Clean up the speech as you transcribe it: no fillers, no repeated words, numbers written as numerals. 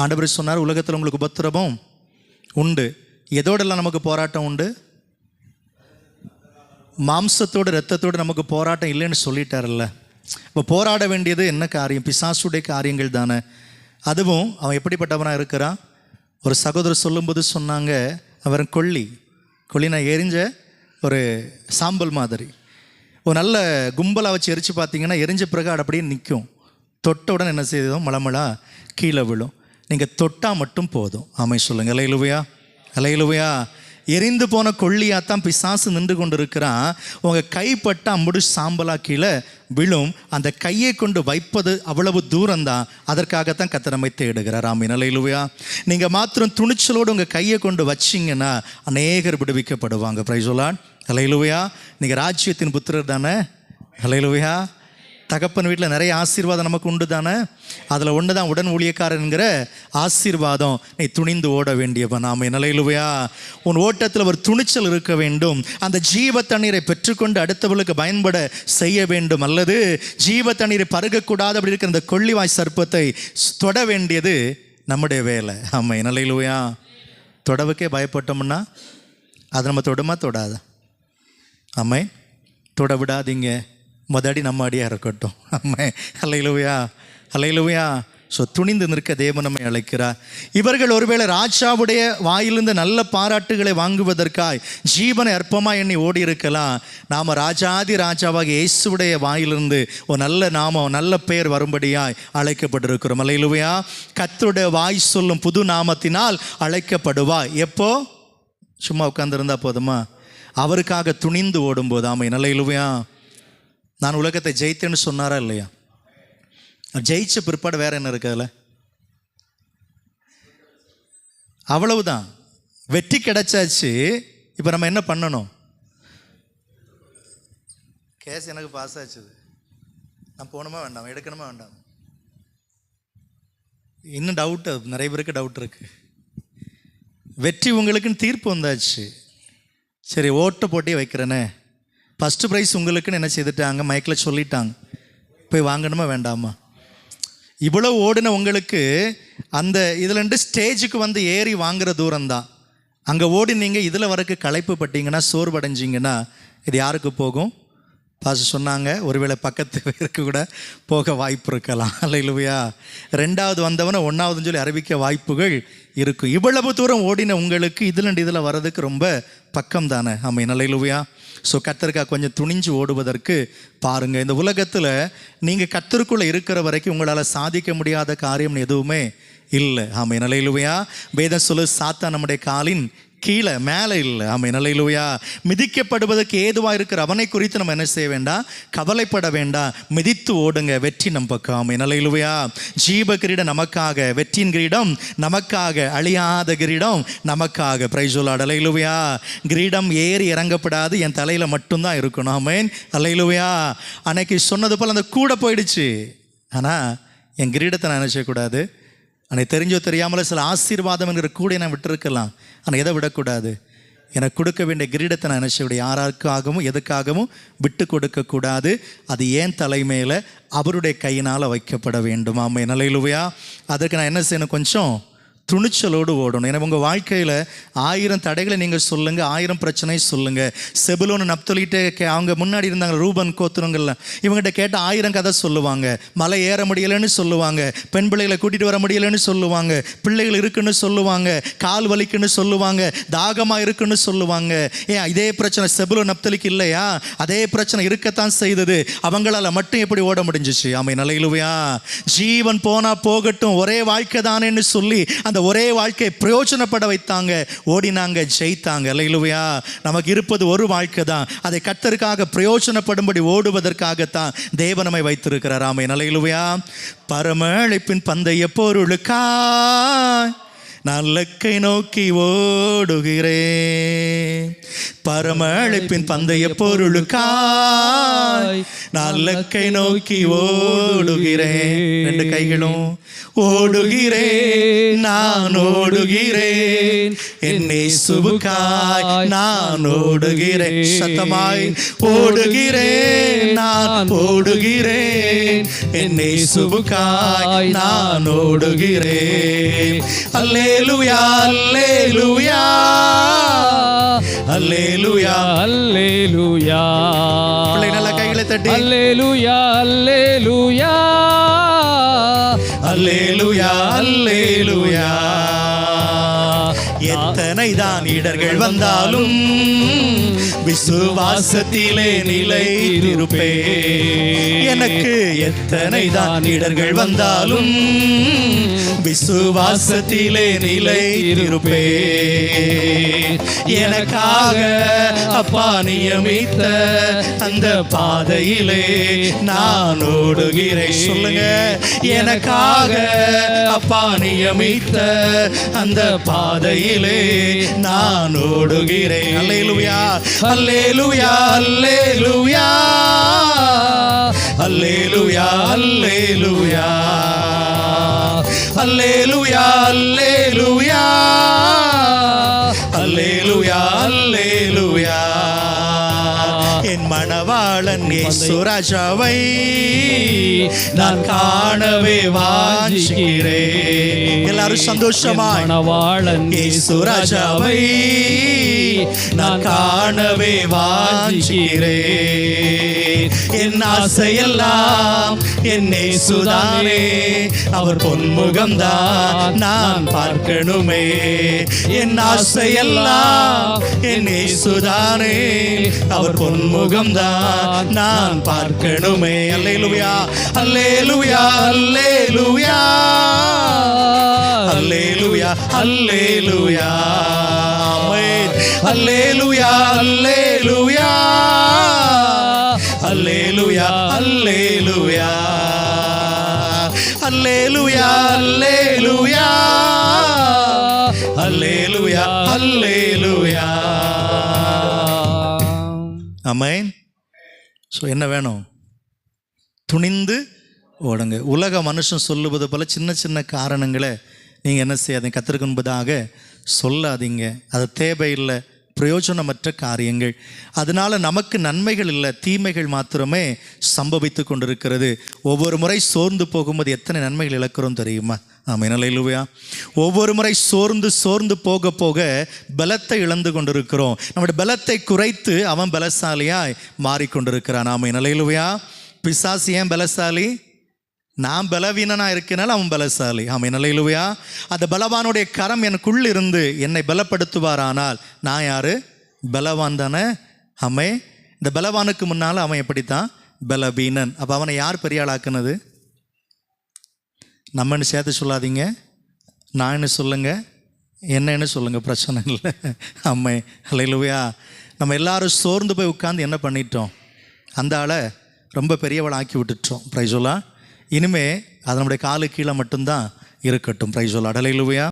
ஆண்டவர் சொன்னார், உலகத்தில் உங்களுக்கு உபத்திரவம் உண்டு. எதோடெல்லாம் நமக்கு போராட்டம் உண்டு? மாம்சத்தோடு இரத்தத்தோடு நமக்கு போராட்டம் இல்லைன்னு சொல்லிட்டார்ல. இப்போ போராட வேண்டியது என்ன காரியம்? பிசாசுடைய காரியங்கள் தானே. அதுவும் அவன் எப்படிப்பட்டவனாக இருக்கிறான்? ஒரு சகோதரர் சொல்லும்போது சொன்னாங்க, அவன் கொள்ளினா எரிஞ்ச ஒரு சாம்பல் மாதிரி. ஒரு நல்ல கும்பலாக வச்சு எரிச்சு பார்த்தீங்கன்னா எரிஞ்ச பிறகு அப்படியே நிற்கும். தொட்ட உடனே என்ன செய்தோம்? மளமளா கீழே விழும். நீங்கள் தொட்டால் மட்டும் போதும். ஆமென் சொல்லுங்கள். அல்லேலூயா, அல்லேலூயா. எரிந்து போன கொள்ளியாத்தான் பிசாசு நின்று கொண்டு இருக்கிறான். உங்கள் கைப்பட்ட அம்புடு சாம்பலா கீழே விழும். அந்த கையை கொண்டு வைப்பது அவ்வளவு தூரம்தான். அதற்காகத்தான் கர்த்தர் நம்மை தேடுகிறார். ஆமென், அல்லேலூயா. நீங்கள் மாத்திரம் துணிச்சலோடு உங்கள் கையை கொண்டு வச்சிங்கன்னா அநேகர் விடுவிக்கப்படுவாங்க. பிரைஸ் தி லார்ட், அல்லேலூயா. நீங்கள் ராஜ்யத்தின் புத்திரர் தானே. அல்லேலூயா. தகப்பன் வீட்டில் நிறைய ஆசீர்வாதம் நமக்கு உண்டு தானே. அதில் ஒன்று தான் உடன் ஊழியக்காரன்கிற ஆசீர்வாதம். நீ துணிந்து ஓட வேண்டியவன். ஆமென், அல்லேலூயா. உன் ஓட்டத்தில் ஒரு துணிச்சல் இருக்க வேண்டும். அந்த ஜீவ தண்ணீரை பெற்றுக்கொண்டு அடுத்தவர்களுக்கு பயன்பட செய்ய வேண்டும். அல்லது ஜீவ தண்ணீரை பருகக்கூடாது அப்படி இருக்கிற அந்த கொள்ளிவாய் சர்ப்பத்தை தொட வேண்டியது நம்முடைய வேலை. ஆமென், அல்லேலூயா. தொடவுக்கே பயப்பட்டோம்னா அது நம்ம தொடுமா தொடாத? ஆமென். தொட விடாதீங்க. முதடி நம்ம அடியாக இருக்கட்டும். ஆமென், அல்லேலூயா, அல்லேலூயா. ஸோ துணிந்து நிற்க தேவன் நம்மை அழைக்கிறார். இவர்கள் ஒருவேளை ராஜாவுடைய வாயிலிருந்து நல்ல பாராட்டுகளை வாங்குவதற்காய் ஜீவனை அற்பமாக எண்ணி ஓடி இருக்கலாம். நாம் ராஜாதி ராஜாவாக இயேசுடைய வாயிலிருந்து ஒரு நல்ல நாமம், நல்ல பெயர் வரும்படியாய் அழைக்கப்பட்டிருக்கிறோம். அல்லேலூயா. கர்த்தருடைய வாய் சொல்லும் புது நாமத்தினால் அழைக்கப்படுவாய். எப்போ? சும்மா உட்கார்ந்துருந்தா போதுமா? அவருக்காக துணிந்து ஓடும்போது. ஆமென், அல்லேலூயா. நான் உலகத்தை ஜெயித்தேன்னு சொன்னாரா இல்லையா? ஜெயிச்ச பிற்பாடு வேற என்ன இருக்கு அதில்? அவ்வளவுதான். வெற்றி கிடைச்சாச்சு. இப்போ நம்ம என்ன பண்ணணும்? கேஸ் எனக்கு பாஸ் ஆச்சு, நான் போகணுமா வேண்டாம், எடுக்கணுமா வேண்டாம்? இன்னும் டவுட்டு, நிறைய பேருக்கு டவுட் இருக்கு. வெற்றி உங்களுக்குன்னு தீர்ப்பு வந்தாச்சு. சரி, ஓட்டு போட்டி வைக்கிறேனே, ஃபஸ்ட்டு ப்ரைஸ் உங்களுக்குன்னு என்ன செய்துட்டாங்க? மைக்கில் சொல்லிட்டாங்க. போய் வாங்கணுமா வேண்டாமா? இவ்வளோ ஓடின உங்களுக்கு அந்த இதில் ஸ்டேஜுக்கு வந்து ஏறி வாங்குகிற தூரம்தான். அங்கே ஓடினீங்க, இதில் வரைக்கும் களைப்பு பட்டீங்கன்னா, சோர்வடைஞ்சிங்கன்னா இது யாருக்கு போகும்? பாஸ் சொன்னாங்க, ஒருவேளை பக்கத்து பேருக்கு கூட போக வாய்ப்பு இருக்கலாம். அல்லேலூயா. ரெண்டாவது வந்தவனை ஒன்றாவதுன்னு சொல்லி அறிவிக்க வாய்ப்புகள் இருக்கும். இவ்வளவு தூரம் ஓடின உங்களுக்கு இதில் வர்றதுக்கு ரொம்ப பக்கம் தானே. ஆமென், அல்லேலூயா. ஸோ கர்த்தருக்காக கொஞ்சம் துணிஞ்சு ஓடுவதற்கு பாருங்கள். இந்த உலகத்தில் நீங்கள் கர்த்தருக்குள்ளே இருக்கிற வரைக்கும் உங்களால் சாதிக்க முடியாத காரியம் எதுவுமே இல்லை. ஆமென், அல்லேலூயா. வேதம் சொல்லு, சாத்தான் நம்முடைய காலின் கீழே, மேலே இல்லை. ஆமென், அல்லேலூயா. மிதிக்கப்படுவதற்கு ஏதுவாக இருக்கிற அவனை குறித்து நம்ம என்ன செய்ய வேண்டாம்? கவலைப்பட வேண்டாம். மிதித்து ஓடுங்க, வெற்றி நம் பக்கம். ஆமென், அல்லேலூயா. ஜீவ கிரீடம் நமக்காக, வெற்றியின் கிரீடம் நமக்காக, அழியாத கிரீடம் நமக்காக. பிரைஸ் தி லார்ட், அல்லேலூயா. கிரீடம் ஏறி இறங்கப்படாது, என் தலையில் மட்டும்தான் இருக்கணும். ஆமென், அல்லேலூயா. அன்னைக்கு சொன்னது போல் அந்த கூட போயிடுச்சு. ஆனால் என் கிரீடத்தை நான் என்ன செய்யக்கூடாது? அன்னைக்கு தெரிஞ்சோ தெரியாமல சில ஆசீர்வாதம் என்கிற கூட நான் விட்டுருக்கலாம். ஆனால் எதை விடக்கூடாது? எனக்கு கொடுக்க வேண்டிய கிரீடத்தை நான் என்ன செய்ய, யாருக்காகவும் எதுக்காகவும் விட்டு கொடுக்கக்கூடாது. அது ஏன் தலைமையில் அவருடைய கையினால் வைக்கப்பட வேண்டும். ஆமென், அல்லேலூயா. அதற்கு நான் என்ன செய்யணும்? கொஞ்சம் துணிச்சலோடு ஓடணும். ஏன்னா உங்கள் வாழ்க்கையில் 1000 தடைகளை நீங்கள் சொல்லுங்கள், 1000 பிரச்சனை சொல்லுங்கள். செபுலோன்னு நப்தலிகிட்ட அவங்க முன்னாடி இருந்தாங்க, ரூபன் கோத்திரங்கள்லாம், இவங்ககிட்ட கேட்ட 1000 கதை சொல்லுவாங்க. மலை ஏற முடியலைன்னு சொல்லுவாங்க, பெண் பிள்ளைகளை கூட்டிகிட்டு வர முடியலைன்னு சொல்லுவாங்க, பிள்ளைகள் இருக்குன்னு சொல்லுவாங்க, கால் வலிக்குன்னு சொல்லுவாங்க, தாகமாக இருக்குன்னு சொல்லுவாங்க. ஏன் இதே பிரச்சனை செபுலோன் நப்தலிக்கு இல்லையா? அதே பிரச்சனை இருக்கத்தான் செய்தது. அவங்களால மட்டும் எப்படி ஓட முடிஞ்சிச்சு? ஆமென், அல்லேலூயா. ஜீவன் போனா போகட்டும், ஒரே வாழ்க்கை தானேன்னு சொல்லி அந்த ஒரே வாழ்க்கையை பிரயோஜனப்பட வைத்தாங்க, ஓடினாங்க, ஜெயித்தாங்க. அல்லேலூயா. நமக்கு இருப்பது ஒரு வாழ்க்கை தான். அதை கர்த்தருக்காக பிரயோஜனப்படும்படி ஓடுவதற்காகத்தான் தேவன் நம்மை வைத்திருக்கிறார். ஆமென், அல்லேலூயா. பரம அழைப்பின் பந்தய பொருளுக்காய் நான் லக்கை நோக்கி ஓடுகிறேன். பரம அழைப்பின் பந்தய பொருளுக்காய் நான் லக்கை நோக்கி ஓடுகிறேன். 2 கைகளும் ஓடுகிறேன், நான் ஓடுகிறேன், என் இயேசுவுக்காய் நான் ஓடுகிறேன். சத்தமாய் ஓடுகிறேன், நான் ஓடுகிறேன், என் இயேசுவுக்காய் நான் ஓடுகிறேன். அல்லேலூயா அல்லேலூயா அல்லேலூயா அல்லேலூயா. பிள்ளை நல்ல கைகளை தட்டி அல்லேலூயா அல்லேலூயா அல்லேலூயா அல்லேலூயா. எத்தனை தான் இடர்கள் வந்தாலும் விசுவாசத்திலே நிலைத்திருப்பேன். எனக்கு எத்தனை தான் இடர்கள் வந்தாலும் விசுவாசத்திலே நிலைத்திருப்பேன். எனக்காக அப்பா நியமித்த அந்த பாதையிலே நான் ஓடுகிறேன். சொல்லுங்க, எனக்காக அப்பா நியமித்த அந்த பாதையிலே நான் ஓடுகிறேன். அல்லேலூயா அல்லேலூயா அல்லேலூயா அல்லேலூயா அல்லேலூயா அல்லேலூயா அல்லேலூயா அல்லேலூயா அல்லேலூயா. என் மணவாளன் இயேசு ராஜாவை நான் காணவே வாஞ்சிக்கிறேன். எல்லாரும் சந்தோஷமாய் மணவாளன் இயேசு ராஜாவை நான் காணவே வாஞ்சிக்கிறேன். என் ஆசையெல்லாம் என் இயேசுதானே, அவர் பொன்முகம்தான் நான் பார்க்கணுமே. என் ஆசையெல்லாம் என் இயேசுதானே, அவர் பொன்முகம்தான் நான் பார்க்கணுமே. அல்லேலூயா அல்லேலூயா அல்லேலூயா அல்லேலூயா அல்லேலூயா அல்லேலூயா அல்லேலூயா அல்லேலூயா அல்லேலூயா அல்லேலூயா அல்லேலூயா அல்லேலூயா அல்லேலூயா. ஆமென். ஸோ என்ன வேணும்? துணிந்து ஓடுங்க. உலக மனுஷன் சொல்லுவது போல சின்ன சின்ன காரணங்களை நீங்கள் என்ன செய்யாதீங்க, கர்த்தருக்கு முன்பதாக சொல்லாதீங்க. அது தேவையில்லை, பிரயோஜனமற்ற காரியங்கள். அதனால நமக்கு நன்மைகள் இல்லை, தீமைகள் மாத்திரமே சம்பவித்து கொண்டிருக்கிறது. ஒவ்வொரு முறை சோர்ந்து போகும்போது எத்தனை நன்மைகள் இழக்கிறோம் தெரியுமா? ஆமென். அல்லேலூயா. ஒவ்வொரு முறை சோர்ந்து போக போக பலத்தை இழந்து கொண்டிருக்கிறோம். நம்முடைய பலத்தை குறைத்து அவன் பலசாலியாய் மாறிக்கொண்டிருக்கிறான். ஆமென். அல்லேலூயா. பிசாசு ஏன் பலசாலி? நான் பலவீனனா இருக்கனால அவன் பலசாலி. ஆமென். அல்லேலூயா. அந்த பலவானுடைய கரம் எனக்குள்ள இருந்து என்னை பலப்படுத்துவாரானால் நான் யாரு? பலவான் தானே. ஆமென். இந்த பலவானுக்கு முன்னால் அவன் எப்படித்தான்? பலவீனன். அப்போ அவனை யார் பெரிய ஆளாக்குனது? நம்மன்னு சேர்த்து சொல்லாதீங்க, நான் சொல்லுங்க, என்னன்னு சொல்லுங்க, பிரச்சனை இல்லை. ஆமென். அல்லேலூயா. நம்ம எல்லாரும் சோர்ந்து போய் உட்கார்ந்து என்ன பண்ணிட்டோம்? அந்த ஆளை ரொம்ப பெரியவளை ஆக்கி விட்டுட்டோம். Praise the Lord. இனிமே அது நம்முடைய காலு கீழே மட்டும்தான் இருக்கட்டும். Praise the Lord. அல்லேலூயா.